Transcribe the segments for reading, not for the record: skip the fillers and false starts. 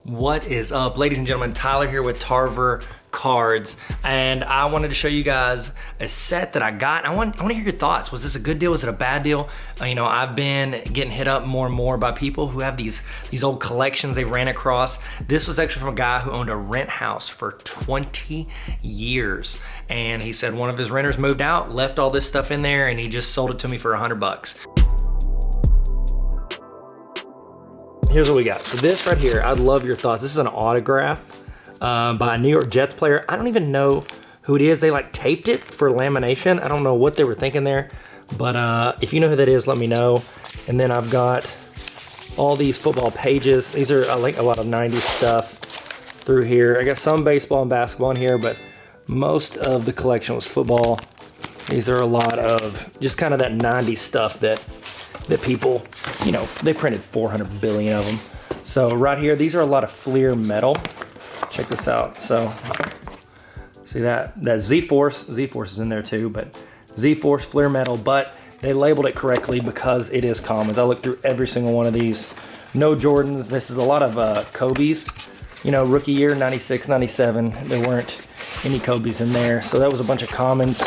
What is up, ladies and gentlemen? Tyler here with Tarver Cards, and I wanted to show you guys a set that I got. I want to hear your thoughts. Was this a good deal? Was it a bad deal? I've been getting hit up more and more by people who have these old collections they ran across. This was actually from a guy who owned a rent house for 20 years, and he said one of his renters moved out, left all this stuff in there, and he just sold it to me for $100. Here's what we got. So this right here, I'd love your thoughts. This is an autograph by a New York Jets player. I don't even know who it is. They like taped it for lamination. I don't know what they were thinking there, but if you know who that is, let me know. And then I've got all these football pages. These are like a lot of 90s stuff through here. I got some baseball and basketball in here, but most of the collection was football. These are a lot of just kind of that 90s stuff that people, they printed 400 billion of them. So right here, these are a lot of Fleer metal. Check this out. So see that Z-Force is in there too, but Z-Force Fleer metal, but they labeled it correctly because it is Commons. I looked through every single one of these. No Jordans. This is a lot of Kobe's, rookie year, 96, 97. There weren't any Kobe's in there. So that was a bunch of Commons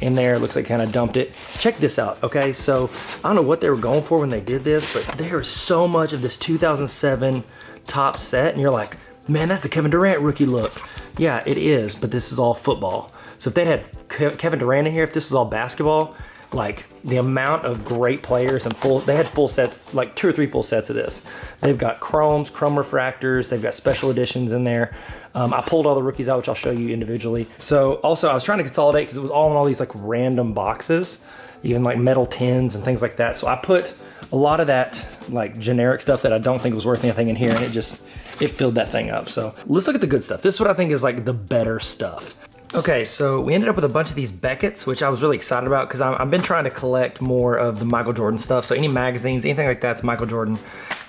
in there. It looks like kind of dumped it. Check this out, okay? So I don't know what they were going for when they did this, but there is so much of this 2007 top set, and you're like, man, that's the Kevin Durant rookie look. Yeah, it is, but this is all football. So if they had Kevin Durant in here, if this was all basketball, like the amount of great players and they had full sets, like 2 or 3 full sets of this. They've got chromes, chrome refractors, they've got special editions in there. I pulled all the rookies out, which I'll show you individually. So also I was trying to consolidate because it was all in all these like random boxes, even like metal tins and things like that. So I put a lot of that like generic stuff that I don't think was worth anything in here, and it filled that thing up. So let's look at the good stuff. This is what I think is like the better stuff. Okay, so we ended up with a bunch of these Beckett's, which I was really excited about because I've been trying to collect more of the Michael Jordan stuff. So any magazines, anything like that's Michael Jordan.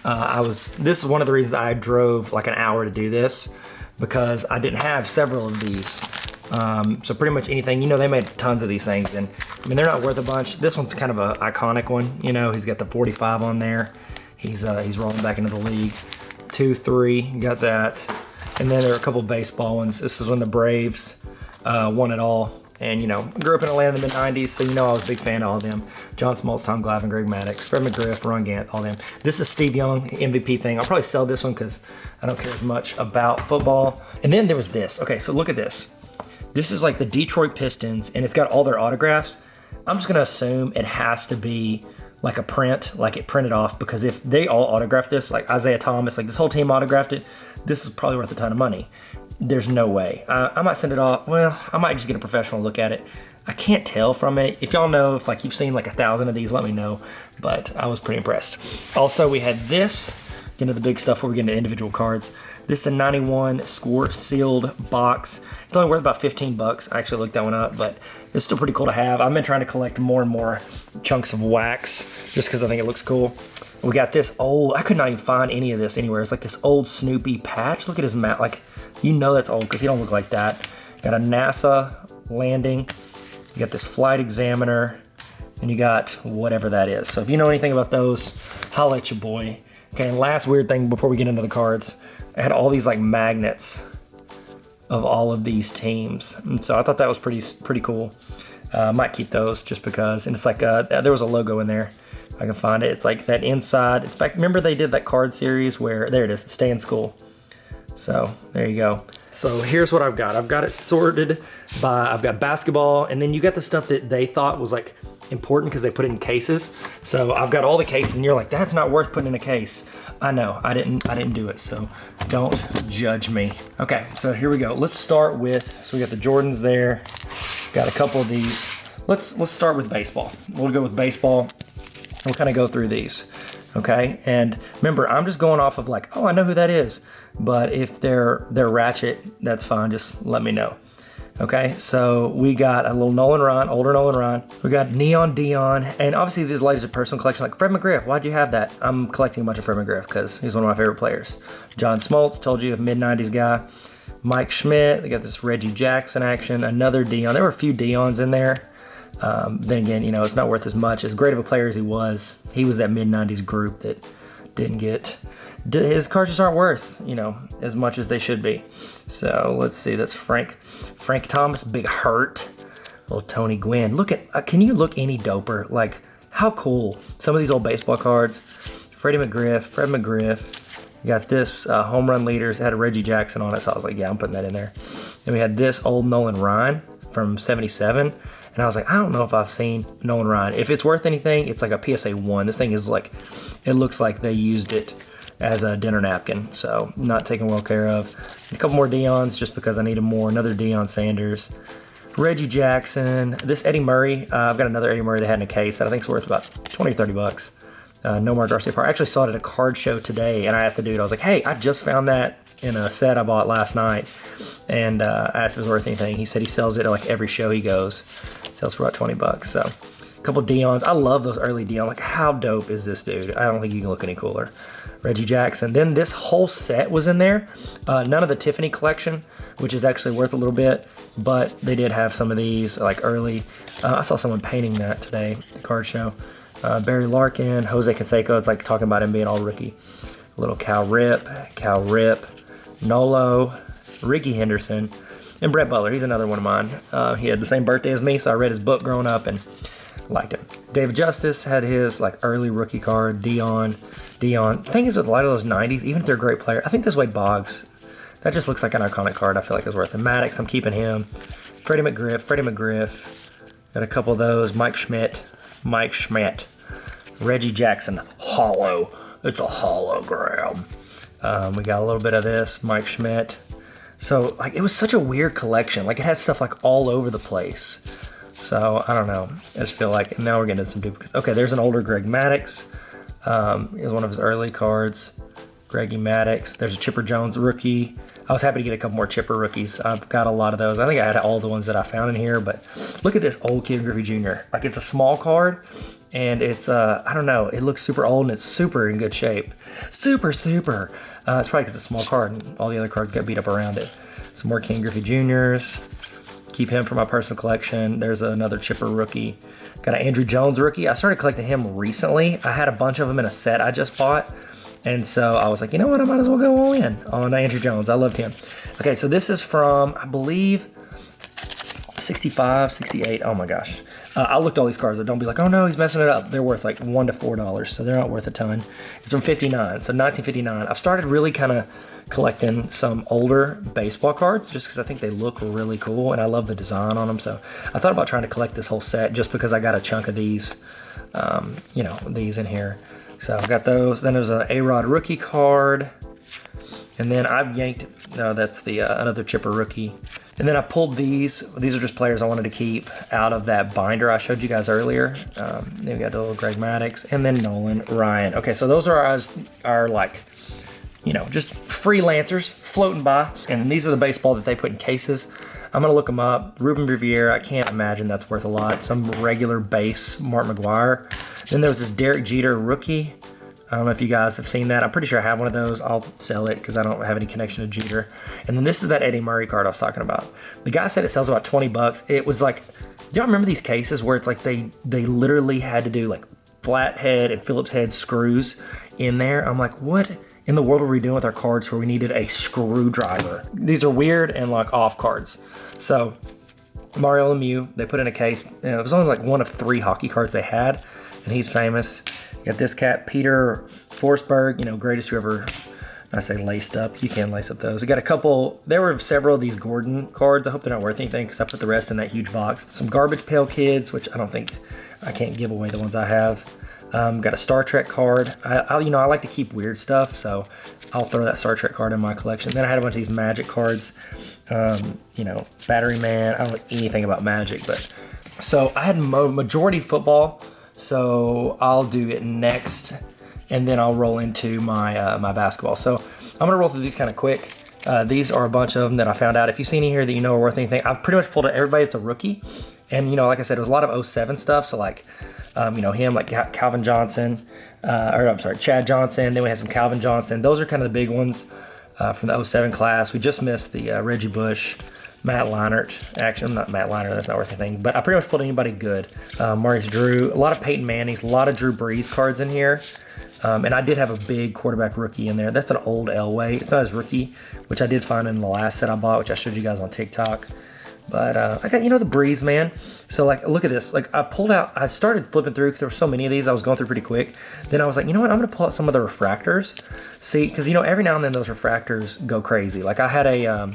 This is one of the reasons I drove like an hour to do this, because I didn't have several of these. So pretty much anything, they made tons of these things, and I mean, they're not worth a bunch. This one's kind of an iconic one. He's got the 45 on there. He's rolling back into the league. 2, 3, got that. And then there are a couple baseball ones. This is when the Braves won it all. And grew up in Atlanta in the mid-90s, so I was a big fan of all of them. John Smoltz, Tom Glavine, Greg Maddux, Fred McGriff, Ron Gant, all them. This is Steve Young, MVP thing. I'll probably sell this one because I don't care as much about football. And then there was this. Okay, so look at this. This is like the Detroit Pistons, and it's got all their autographs. I'm just gonna assume it has to be like a print, like it printed off, because if they all autographed this, like Isaiah Thomas, like this whole team autographed it, this is probably worth a ton of money. There's no way. I might send it off. Well, I might just get a professional look at it. I can't tell from it. If y'all know, if like you've seen like 1,000 of these, let me know. But I was pretty impressed. Also, we had this, into the big stuff where we get into individual cards. This is a 91 score sealed box. It's only worth about 15 bucks. I actually looked that one up, but it's still pretty cool to have. I've been trying to collect more and more chunks of wax just because I think it looks cool. We got this old, I could not even find any of this anywhere. It's like this old Snoopy patch. Look at his mat, like, that's old because he don't look like that. Got a NASA landing. You got this flight examiner, and you got whatever that is. So if you know anything about those, holla at your boy. Okay, and last weird thing before we get into the cards, I had all these like magnets of all of these teams. And so I thought that was pretty cool. Might keep those just because. And it's like, there was a logo in there. I can find it. It's like that inside. It's back. Remember they did that card series where, there it is, Stay in School. So there you go. So here's what I've got. I've got it sorted by, I've got basketball, and then you got the stuff that they thought was like important because they put it in cases. So I've got all the cases, and you're like, that's not worth putting in a case. I know, I didn't do it, so don't judge me. Okay, so here we go. Let's start with, so we got the Jordans there. Got a couple of these. Let's start with baseball. We'll go with baseball. We'll kind of go through these, okay? And remember, I'm just going off of like, oh, I know who that is. But if they're ratchet, that's fine. Just let me know. Okay, so we got a little Nolan Ryan, older Nolan Ryan. We got Neon Dion, and obviously these ladies are personal collection. Like Fred McGriff, why'd you have that? I'm collecting a bunch of Fred McGriff because he's one of my favorite players. John Smoltz, told you, a mid-90s guy. Mike Schmidt, they got this Reggie Jackson action, another Dion. There were a few Dions in there. Then again, it's not worth as much. As great of a player as he was that mid-90s group that didn't get. His cards just aren't worth, you know, as much as they should be. So let's see, that's Frank Thomas, Big Hurt. Little Tony Gwynn. Look at, can you look any doper? Like, how cool. Some of these old baseball cards. Fred McGriff. We got this home run leaders. It had a Reggie Jackson on it, so I was like, yeah, I'm putting that in there. Then we had this old Nolan Ryan from 77. And I was like, I don't know if I've seen Nolan Ryan. If it's worth anything, it's like a PSA 1. This thing is like, it looks like they used it as a dinner napkin. So not taken well care of. A couple more Deons just because I needed more. Another Deion Sanders. Reggie Jackson, this Eddie Murray. I've got another Eddie Murray that had in a case that I think is worth about 20 or 30 bucks. Nomar Garciaparra. I actually saw it at a card show today, and I asked the dude, I was like, hey, I just found that in a set I bought last night. And I asked if it was worth anything. He said he sells it at like every show he goes. Sells for about 20 bucks. So a couple Deons. I love those early Deons. Like, how dope is this dude? I don't think you can look any cooler. Reggie Jackson. Then this whole set was in there. None of the Tiffany collection, which is actually worth a little bit, but they did have some of these like early. I saw someone painting that today at the card show. Barry Larkin, Jose Canseco. It's like talking about him being all rookie. Little Cal Rip, Nolo, Ricky Henderson, and Brett Butler. He's another one of mine. He had the same birthday as me, so I read his book growing up and liked him. David Justice had his like early rookie card. Dion. Thing is with a lot of those 90s, even if they're a great player, I think this Wade Boggs, that just looks like an iconic card. I feel like it's worth it. Maddox, I'm keeping him. Freddie McGriff. Got a couple of those. Mike Schmidt. Reggie Jackson, hollow. It's a hologram. We got a little bit of this, Mike Schmidt. So like it was such a weird collection. Like it had stuff like all over the place. So I don't know. I just feel like now we're getting into some duplicates. Okay, there's an older Greg Maddux. Here's one of his early cards. Greggy Maddux. There's a Chipper Jones rookie. I was happy to get a couple more Chipper rookies. I've got a lot of those. I think I had all the ones that I found in here, but look at this old Ken Griffey Jr. Like it's a small card and it's, I don't know, it looks super old and it's super in good shape. Super. It's probably because it's a small card and all the other cards got beat up around it. Some more Ken Griffey Jr.'s. Keep him for my personal collection. There's another Chipper rookie. Got an Andrew Jones rookie. I started collecting him recently. I had a bunch of them in a set I just bought. And so I was like, you know what? I might as well go all in on Andrew Jones. I loved him. Okay, so this is from, I believe, 65, 68. Oh my gosh. I looked at all these cards. Don't be like, oh no, he's messing it up. They're worth like $1 to $4, so they're not worth a ton. It's from 59, so 1959. I've started really kind of collecting some older baseball cards just because I think they look really cool and I love the design on them. So I thought about trying to collect this whole set just because I got a chunk of these, these in here. So I've got those. Then there's an A-Rod rookie card. And then I've yanked, no, that's the another Chipper rookie. And then I pulled these. These are just players I wanted to keep out of that binder I showed you guys earlier. Then we got the little Greg Maddux and then Nolan Ryan. Okay, so those are our like, just freelancers floating by. And these are the baseball that they put in cases. I'm going to look them up. Ruben Riviere, I can't imagine that's worth a lot. Some regular base Mark McGuire. Then there was this Derek Jeter rookie. I don't know if you guys have seen that. I'm pretty sure I have one of those. I'll sell it because I don't have any connection to Jeter. And then this is that Eddie Murray card I was talking about. The guy said it sells about 20 bucks. It was like, do y'all remember these cases where it's like they literally had to do like flathead and Phillips head screws in there? I'm like, what in the world were we doing with our cards where we needed a screwdriver? These are weird and like off cards. So Mario Lemieux, they put in a case. It was only like one of 3 hockey cards they had, and he's famous. You got this cat, Peter Forsberg, greatest who ever, I say laced up. You can lace up those. I got a couple, there were several of these Gordon cards. I hope they're not worth anything because I put the rest in that huge box. Some Garbage Pail Kids, which I can't give away the ones I have. Got a Star Trek card. I like to keep weird stuff, so I'll throw that Star Trek card in my collection. Then I had a bunch of these Magic cards. Battery Man. I don't know anything about Magic, but so I had majority football. So I'll do it next, and then I'll roll into my my basketball. So I'm gonna roll through these kind of quick. These are a bunch of them that I found out. If you see any here that are worth anything, I've pretty much pulled everybody that's a rookie. And like I said, it was a lot of 07 stuff. So like, him, like Calvin Johnson, Chad Johnson. Then we had some Calvin Johnson. Those are kind of the big ones from the 07 class. We just missed the Reggie Bush, Matt Leinart. Actually, I'm not Matt Leinart. That's not worth anything. But I pretty much pulled anybody good. Maurice Drew. A lot of Peyton Mannings. A lot of Drew Brees cards in here. And I did have a big quarterback rookie in there. That's an old Elway. It's not his rookie, which I did find in the last set I bought, which I showed you guys on TikTok. But I got, the Breeze, man. So, like, look at this. Like, I started flipping through because there were so many of these. I was going through pretty quick. Then I was like, you know what? I'm going to pull out some of the refractors. See, because, every now and then those refractors go crazy. Like, I had a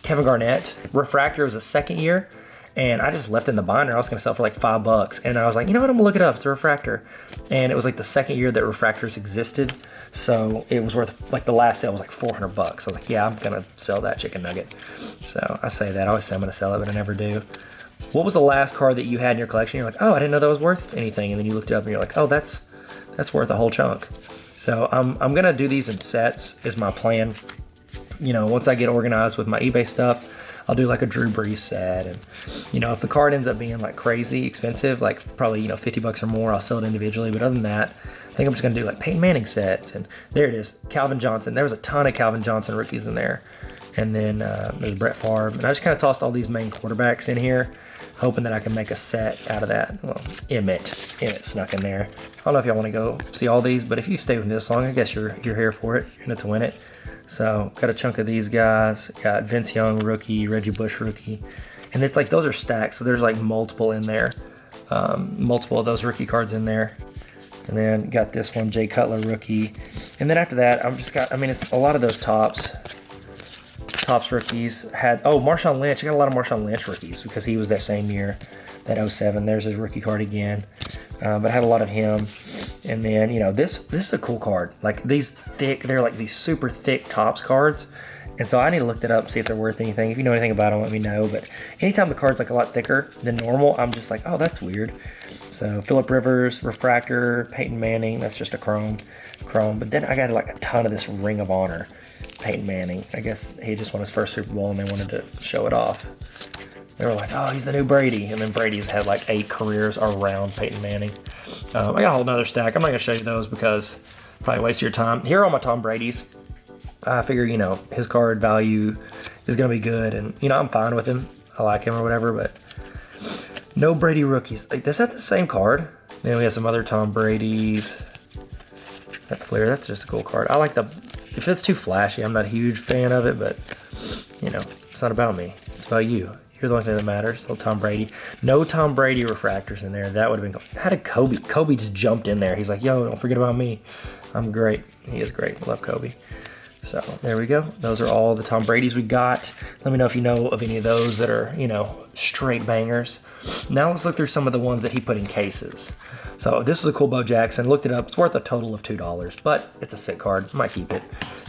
Kevin Garnett refractor. It was a second year. And I just left it in the binder. I was going to sell it for like $5. And I was like, you know what? I'm going to look it up. It's a refractor. And it was like the second year that refractors existed. So it was worth, like the last sale was like $400. I was like, yeah, I'm going to sell that chicken nugget. So I say that. I always say I'm going to sell it, but I never do. What was the last card that you had in your collection? You're like, oh, I didn't know that was worth anything. And then you looked it up and you're like, oh, that's worth a whole chunk. So I'm going to do these in sets is my plan. Once I get organized with my eBay stuff, I'll do like a Drew Brees set, and if the card ends up being like crazy expensive, like probably $50 or more, I'll sell it individually. But other than that, I think I'm just gonna do like Peyton Manning sets. And there it is, Calvin Johnson. There was a ton of Calvin Johnson rookies in there, and then there's Brett Favre. And I just kind of tossed all these main quarterbacks in here, hoping that I can make a set out of that. Well, Emmett snuck in there. I don't know if y'all want to go see all these, but if you stay with me this long, I guess you're here for it. You're in it to win it. So got a chunk of these guys. Got Vince Young rookie, Reggie Bush rookie, and it's like those are stacked. So there's like multiple in there, multiple of those rookie cards in there. And then got this one, Jay Cutler rookie. And then after that, it's a lot of those tops rookies had. Oh, Marshawn Lynch. I got a lot of Marshawn Lynch rookies because he was that same year, that 07. There's his rookie card again. But I had a lot of him. And then, this is a cool card. Like these they're like these super thick tops cards. And so I need to look that up, see if they're worth anything. If you know anything about them, let me know. But anytime the card's like a lot thicker than normal, I'm just like, oh, that's weird. So Phillip Rivers, refractor, Peyton Manning, that's just a chrome. But then I got like a ton of this Ring of Honor, Peyton Manning. I guess he just won his first Super Bowl and they wanted to show it off. They were like, oh, he's the new Brady. And then Brady's had like 8 careers around Peyton Manning. I got a whole nother stack. I'm not going to show you those because probably waste your time. Here are all my Tom Brady's. I figure, his card value is going to be good. And, I'm fine with him. I like him or whatever. But no Brady rookies. Like, is that the same card? Then we have some other Tom Brady's. That Flair, that's just a cool card. I like if it's too flashy, I'm not a huge fan of it. But, it's not about me. It's about you. You're the only thing that matters. Little Tom Brady. No Tom Brady refractors in there. That would have been cool. How did Kobe? Kobe just jumped in there. He's like, yo, don't forget about me. I'm great. He is great. Love Kobe. So there we go. Those are all the Tom Brady's we got. Let me know if you know of any of those that are, straight bangers. Now let's look through some of the ones that he put in cases. So this is a cool Bo Jackson. Looked it up. It's worth a total of $2, but it's a sick card. Might keep it.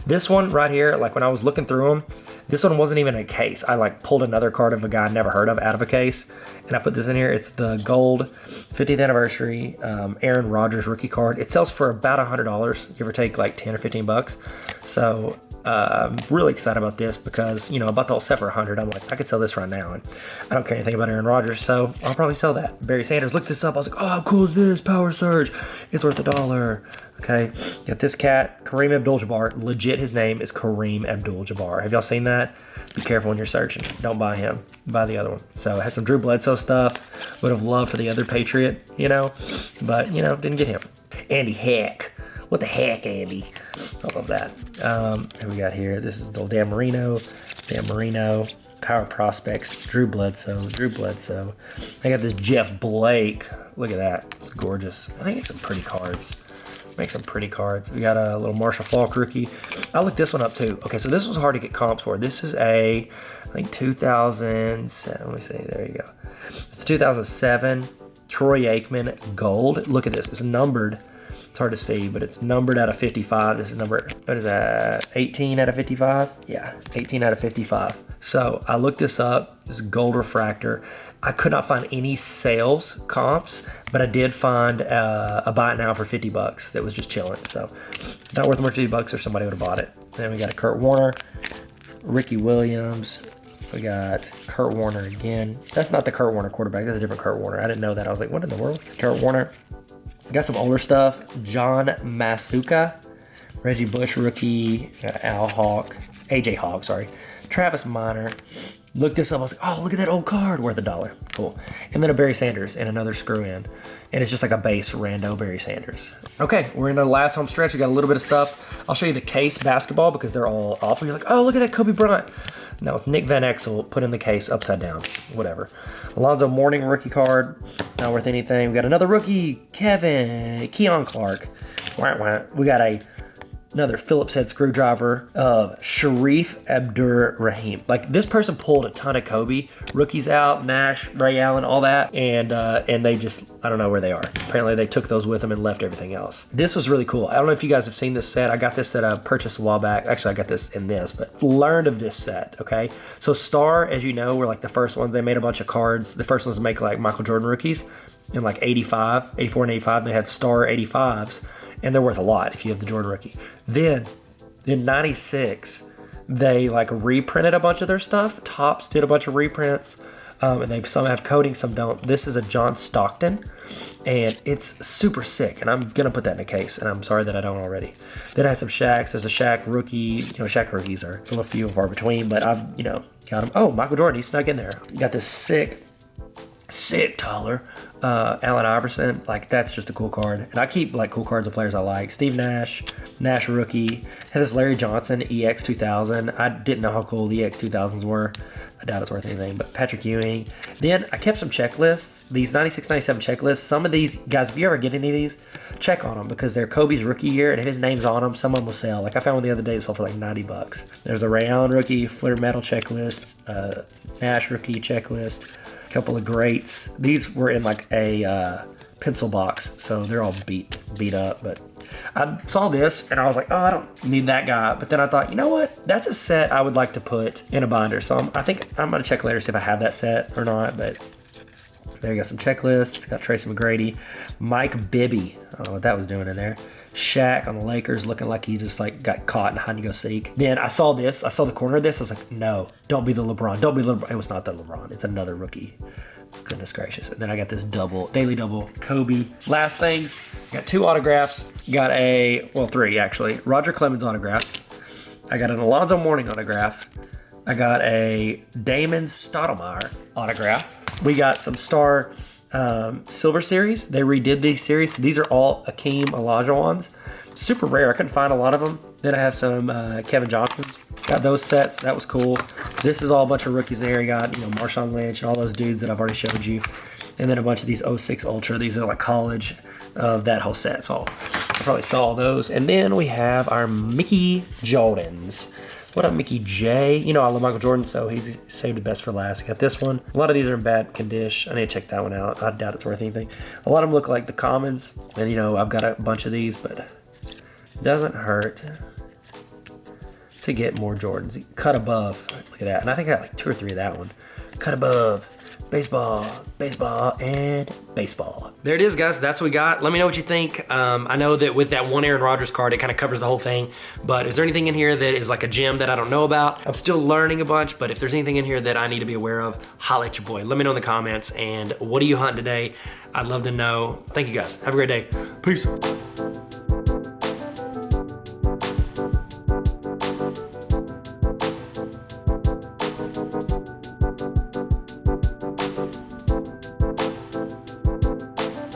This one right here, like when I was looking through them, this one wasn't even in a case. I like pulled another card of a guy I never heard of out of a case, and I put this in here. It's the gold 50th anniversary Aaron Rodgers rookie card. It sells for about $100, give or take like 10 or 15 bucks. So I'm really excited about this because, I bought the whole set for $100. I'm like, I could sell this right now, and I don't care anything about Aaron Rodgers, so I'll probably sell that. Barry Sanders, looked this up. I was like, oh, how cool is this? Power Surge. It's worth $1. Okay, got this cat, Kareem Abdul-Jabbar. Legit, his name is Kareem Abdul-Jabbar. Have y'all seen that? Be careful when you're searching. Don't buy him. Buy the other one. So I had some Drew Bledsoe stuff. Would have loved for the other Patriot, but, didn't get him. Andy Heck. What the heck, Andy? I love that. Who we got here? This is the Dan Marino. Power Prospects. Drew Bledsoe. I got this Jeff Blake. Look at that. It's gorgeous. I think it's some pretty cards. Make some pretty cards. We got a little Marshall Faulk rookie. I looked this one up too. Okay, so this was hard to get comps for. This is I think 2007. Let me see. There you go. It's 2007 Troy Aikman gold. Look at this. It's numbered. It's hard to see, but it's numbered out of 55. This is number, what is that? 18 out of 55? Yeah, 18 out of 55. So I looked this up. This is gold refractor. I could not find any sales comps, but I did find a buy it now for $50 that was just chilling. So it's not worth more than $50 or somebody would have bought it. Then we got a Kurt Warner, Ricky Williams. We got Kurt Warner again. That's not the Kurt Warner quarterback. That's a different Kurt Warner. I didn't know that. I was like, what in the world? Kurt Warner. Got some older stuff. John Masuka, Reggie Bush rookie, Al Hawk. AJ Hogg, sorry. Travis Minor. Looked this up, I was like, oh, look at that old card, worth $1. Cool. And then a Barry Sanders and another screw in. And it's just like a base rando Barry Sanders. Okay, we're in the last home stretch. We got a little bit of stuff. I'll show you the case basketball because they're all awful. You're like, oh, look at that Kobe Bryant. No, it's Nick Van Exel put in the case upside down. Whatever. Alonzo Mourning rookie card. Not worth anything. We got another rookie, Keon Clark. We got another Phillips head screwdriver of Sharif Abdur-Rahim. Like, this person pulled a ton of Kobe rookies out, Nash, Ray Allen, all that, and they just, I don't know where they are. Apparently they took those with them and left everything else. This was really cool. I don't know if you guys have seen this set. I got this set I purchased a while back. Actually, I got this in this, but learned of this set, okay? So Star, as you know, were like the first ones. They made a bunch of cards. The first ones to make like Michael Jordan rookies in like 84 and 85. They had Star 85s. And they're worth a lot if you have the Jordan rookie. Then in 96, they like reprinted a bunch of their stuff. Topps did a bunch of reprints. And some have coating, some don't. This is a John Stockton, and it's super sick. And I'm gonna put that in a case, and I'm sorry that I don't already. Then I have some Shaqs. There's a Shaq rookie. You know, Shaq rookies are a few and far between, but I've, got them. Oh, Michael Jordan, he snuck in there. You got this sick taller Allen Iverson. Like, that's just a cool card, and I keep like cool cards of players I like. Steve Nash rookie. Had this Larry Johnson EX 2000. I didn't know how cool the EX 2000s were. I doubt it's worth anything, but Patrick Ewing. Then I kept some checklists, these 96 97 checklists. Some of these guys, if you ever get any of these, check on them because they're Kobe's rookie year, and if his name's on them, some of them will sell. Like, I found one the other day that sold for like $90. There's a Ray Allen rookie Flair Metal checklist, Nash rookie checklist. Couple of greats. These were in like a pencil box, so they're all beat up. But I saw this and I was like, oh, I don't need that guy. But then I thought, you know what? That's a set I would like to put in a binder. So I think I'm gonna check later, see if I have that set or not. But there you go, some checklists. Got Tracy McGrady, Mike Bibby. I don't know what that was doing in there. Shaq on the Lakers, looking like he just like got caught in hide and go seek. Then I saw this. I saw the corner of this. I was like, no, don't be the LeBron. Don't be the LeBron. It was not the LeBron. It's another rookie. Goodness gracious. And then I got this daily double Kobe. Last things, got 2 autographs. Got three actually. Roger Clemens autograph. I got an Alonzo Mourning autograph. I got a Damon Stoudemire autograph. We got some Star Silver Series. They redid these series. So these are all Akeem Olajuwons. Super rare. I couldn't find a lot of them. Then I have some Kevin Johnsons. Got those sets. That was cool. This is all a bunch of rookies there. You got, Marshawn Lynch and all those dudes that I've already showed you. And then a bunch of these 06 Ultra. These are like college of that whole set. So I probably saw all those. And then we have our Mickey Jordans. What up, Mickey J? I love Michael Jordan, so he's saved the best for last. Got this one. A lot of these are in bad condition. I need to check that one out. I doubt it's worth anything. A lot of them look like the commons. And, I've got a bunch of these, but it doesn't hurt to get more Jordans. Cut above. Look at that. And I think I got like 2 or 3 of that one. Cut above. Baseball, and baseball. There it is, guys. That's what we got. Let me know what you think. I know that with that one Aaron Rodgers card, it kind of covers the whole thing. But is there anything in here that is like a gem that I don't know about? I'm still learning a bunch, but if there's anything in here that I need to be aware of, holla at your boy. Let me know in the comments. And what are you hunting today? I'd love to know. Thank you, guys. Have a great day. Peace.